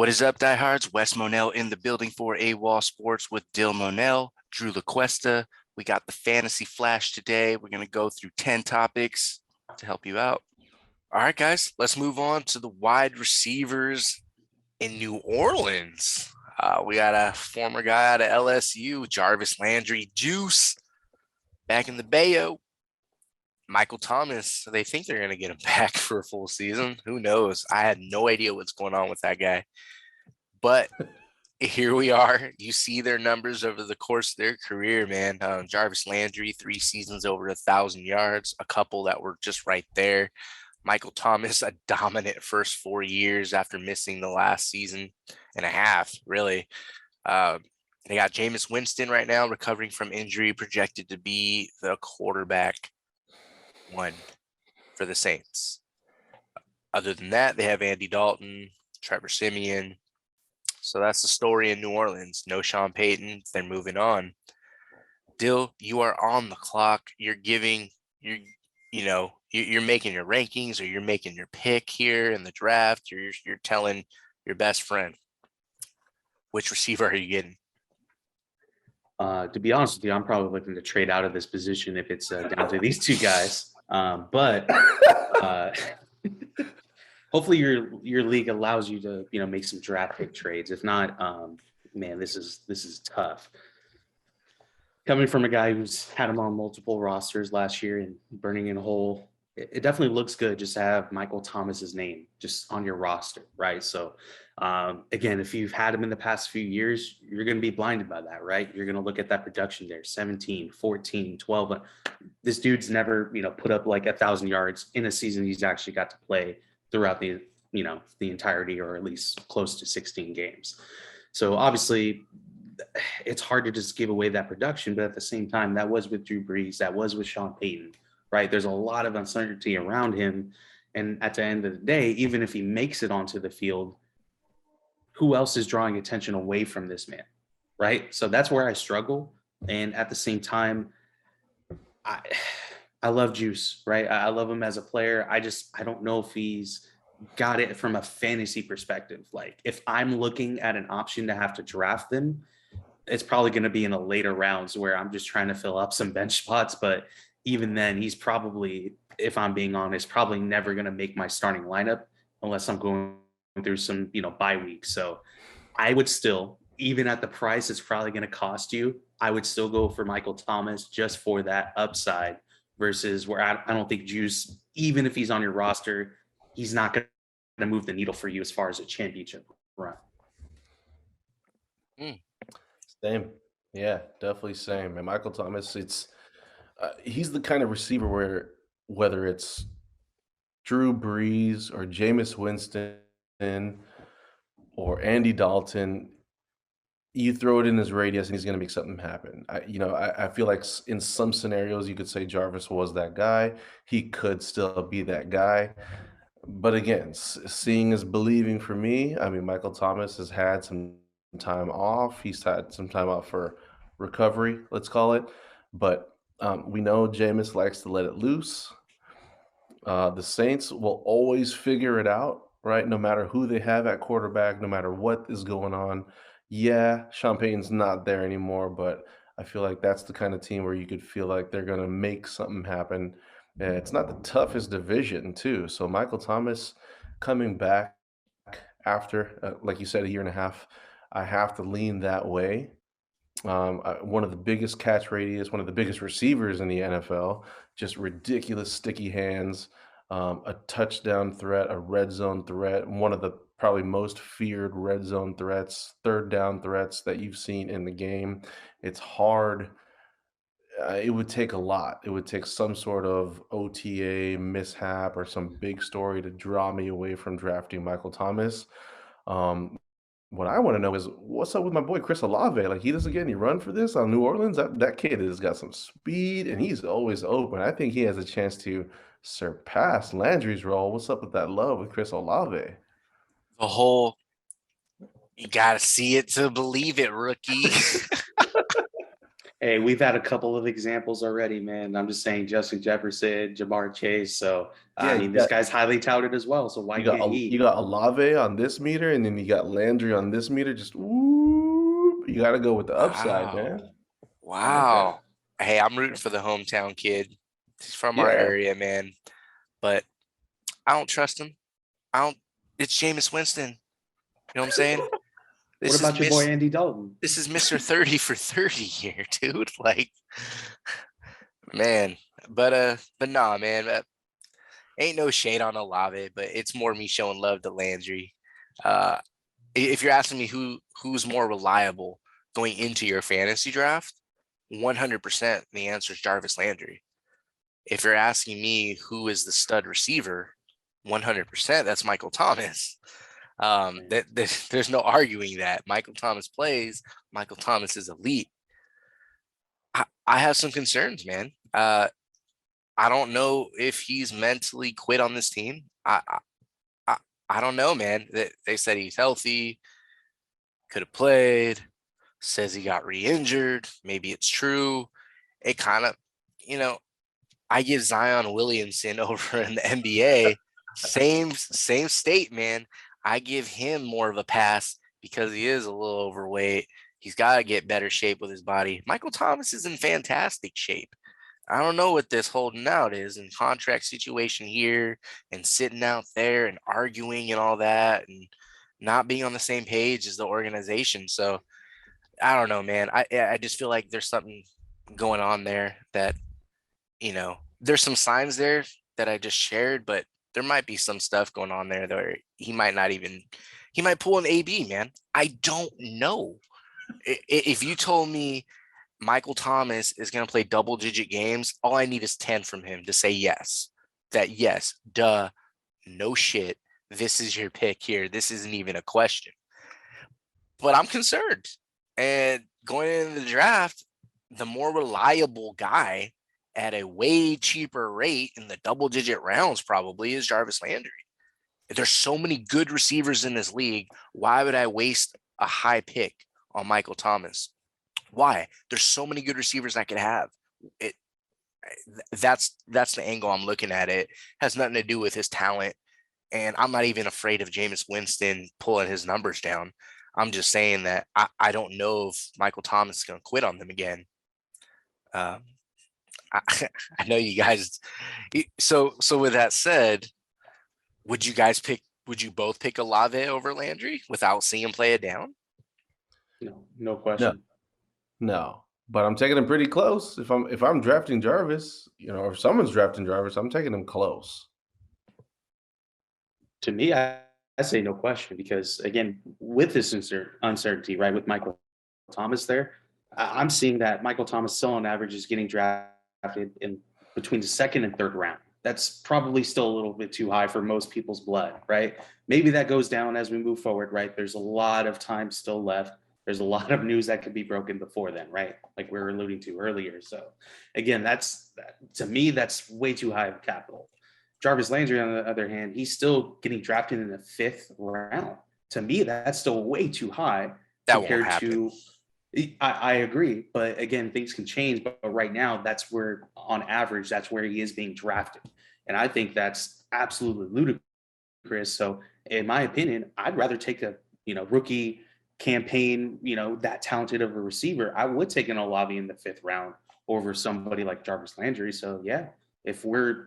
What is up, diehards? Wes Monell in the building for AWOL Sports with Dill Monell Drew Lacuesta. We got the Fantasy Flash today. We're going to go through 10 topics to help you out. All right, guys, let's move on to the wide receivers in New Orleans. We got a former guy out of LSU, Jarvis Landry, Juice, back in the Bayo. Michael Thomas, they think they're going to get him back for a full season. Who knows? I had no idea what's going on with that guy. But here we are. You see their numbers over the course of their career, man. Jarvis Landry, 3 seasons over 1,000 yards, a couple that were just right there. Michael Thomas, a dominant first 4 years after missing the last season and a half, really. They got Jameis Winston right now recovering from injury, projected to be the quarterback 1 for the Saints. Other than that, they have Andy Dalton, Trevor Siemian. So that's the story in New Orleans. No Sean Payton. They're moving on. Dill, you are on the clock. You're making your rankings, or you're making your pick here in the draft. You're telling your best friend, which receiver are you getting? To be honest with you, I'm probably looking to trade out of this position if it's down to these two guys. But hopefully your league allows you to make some draft pick trades. If not, man, this is tough. Coming from a guy who's had him on multiple rosters last year and burning in a hole, it definitely looks good just to have Michael Thomas's name just on your roster, right? So again, if you've had him in the past few years, you're going to be blinded by that, right? You're going to look at that production there, 17, 14, 12. This dude's never, put up like 1,000 yards in a season he's actually got to play throughout the entirety, or at least close to 16 games. So obviously it's hard to just give away that production, but at the same time, that was with Drew Brees, that was with Sean Payton, right? There's a lot of uncertainty around him. And at the end of the day, even if he makes it onto the field, who else is drawing attention away from this man, right? So that's where I struggle. And at the same time, I love Juice, right? I love him as a player. I don't know if he's got it from a fantasy perspective. Like, if I'm looking at an option to have to draft them, it's probably going to be in the later rounds where I'm just trying to fill up some bench spots. But even then, he's probably, if I'm being honest, probably never going to make my starting lineup unless I'm going through some, bye weeks. So I would still, even at the price it's probably going to cost you, I would still go for Michael Thomas just for that upside, versus where I don't think Juice, even if he's on your roster, he's not going to move the needle for you as far as a championship run. Same. Yeah, definitely same. And Michael Thomas, he's the kind of receiver where, whether it's Drew Brees or Jameis Winston or Andy Dalton, you throw it in his radius and he's going to make something happen. I feel like in some scenarios you could say Jarvis was that guy. He could still be that guy. But again, seeing is believing for me. I mean, Michael Thomas has had some time off. He's had some time off for recovery, let's call it. But we know Jameis likes to let it loose. The Saints will always figure it out, right? No matter who they have at quarterback, no matter what is going on. Yeah, Sean Payton's not there anymore, but I feel like that's the kind of team where you could feel like they're going to make something happen. It's not the toughest division, too. So Michael Thomas coming back after, like you said, a year and a half, I have to lean that way. One of the biggest catch radius, one of the biggest receivers in the NFL, just ridiculous sticky hands, a touchdown threat, a red zone threat, one of the probably most feared red zone threats, third down threats that you've seen in the game. It's hard. It would take a lot. It would take some sort of OTA mishap or some big story to draw me away from drafting Michael Thomas. What I want to know is what's up with my boy Chris Olave? Like, he doesn't get any run for this on New Orleans. That kid has got some speed and he's always open. I think he has a chance to surpass Landry's role. What's up with that love with Chris Olave? The whole, you got to see it to believe it, rookie. Hey, we've had a couple of examples already, man. I'm just saying Justin Jefferson, Jamar Chase. So Yeah, I mean, this guy's highly touted as well. So why can't you he? got Olave on this meter, and then you got Landry on this meter. Just whoop, you got to go with the upside, man. Wow. I like that. Wow. Hey, I'm rooting for the hometown kid. He's from our Yeah, area, man. But I don't trust him. I don't. It's Jameis Winston. You know what I'm saying? What This is about your boy Miss. Andy Dalton? This is Mr. 30 for 30 here, dude. Like, man. But nah, man. Ain't no shade on Olave, but it's more me showing love to Landry. Uh, if you're asking me who's more reliable going into your fantasy draft, 100% the answer is Jarvis Landry. If you're asking me who is the stud receiver, 100% that's Michael Thomas. There's no arguing that Michael Thomas plays. Michael Thomas is elite. I have some concerns, man. I don't know if he's mentally quit on this team. I, I don't know, man. They said he's healthy, could have played. Says he got re-injured. Maybe it's true. It kind of, you know, I give Zion Williamson over in the NBA. Same state, man. I give him more of a pass because he is a little overweight. He's got to get better shape with his body. Michael Thomas is in fantastic shape. I don't know what this holding out is and contract situation here and sitting out there and arguing and all that and not being on the same page as the organization. So I don't know, man. I just feel like there's something going on there that, there's some signs there that I just shared, but there might be some stuff going on there that he might not even he might pull an AB, man. I don't know. If you told me Michael Thomas is going to play double digit games, all I need is 10 from him to say yes. That yes, duh, no shit. This is your pick here. This isn't even a question. But I'm concerned. And going into the draft, the more reliable guy at a way cheaper rate in the double digit rounds probably is Jarvis Landry. There's so many good receivers in this league. Why would I waste a high pick on Michael Thomas? Why? There's so many good receivers I could have. It that's the angle I'm looking at. It has nothing to do with his talent, and I'm not even afraid of Jameis Winston pulling his numbers down. I'm just saying that I don't know if Michael Thomas is going to quit on them again. Um, I, I know you guys. So with that said, would you guys pick? Would you both pick Olave over Landry without seeing him play it down? No, no no, question. no. But I'm taking him pretty close. If I'm drafting Jarvis, or if someone's drafting Jarvis, I'm taking him close. To me, I say no question because again, with this uncertainty, right, with Michael Thomas there, I'm seeing that Michael Thomas still on average is getting drafted in between the second and third round. That's probably still a little bit too high for most people's blood, right? Maybe that goes down as we move forward, right? There's a lot of time still left. There's a lot of news that could be broken before then, right? Like we were alluding to earlier. So again, to me, that's way too high of capital. Jarvis Landry, on the other hand, he's still getting drafted in the fifth round. To me, that's still way too high That won't compared happen. to. I agree, but again, things can change. But right now, that's where, on average, that's where he is being drafted, and I think that's absolutely ludicrous. So, in my opinion, I'd rather take a rookie campaign, that talented of a receiver. I would take an Olave in the fifth round over somebody like Jarvis Landry. So, yeah, if we're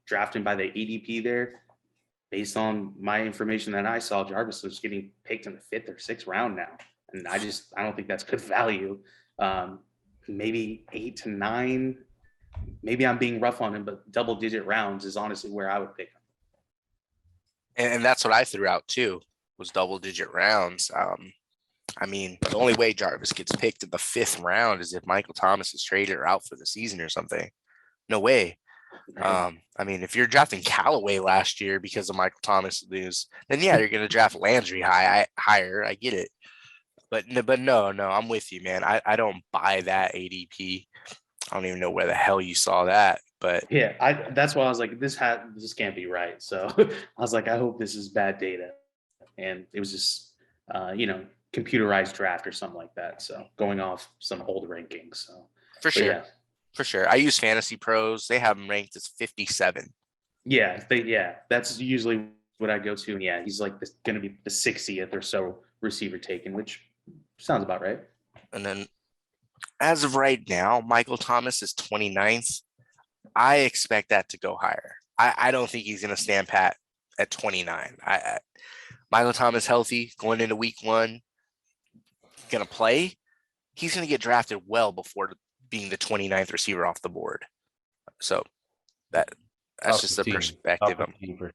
drafting by the ADP there, based on my information that I saw, Jarvis was getting picked in the fifth or sixth round now, and I don't think that's good value. Maybe 8 to 9. Maybe I'm being rough on him, but double digit rounds is honestly where I would pick him. And that's what I threw out too, was double digit rounds. I mean, the only way Jarvis gets picked in the fifth round is if Michael Thomas is traded or out for the season or something. No way. Right? I mean, if you're drafting Callaway last year because of Michael Thomas news, then yeah, you're going to draft Landry higher. I get it. But no, I'm with you, man. I don't buy that ADP. I don't even know where the hell you saw that, but Yeah, that's why I was like, this can't be right. So I was like, I hope this is bad data, and it was just computerized draft or something like that. So going off some old rankings. So For But sure. yeah, For sure. I use Fantasy Pros. They have him ranked as 57. that's usually what I go to. And yeah, he's like going to be the 60th or so receiver taken, which sounds about right. And then as of right now, Michael Thomas is 29th. I expect that to go higher. I don't think he's going to stand pat at 29. Michael Thomas healthy going into week 1, going to play. He's going to get drafted well before being the 29th receiver off the board. So that's Top just the 15, perspective. top 15 for sure.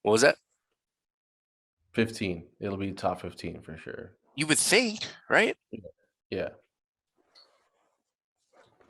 What was that? 15. It'll be top 15 for sure. You would think, right? Yeah.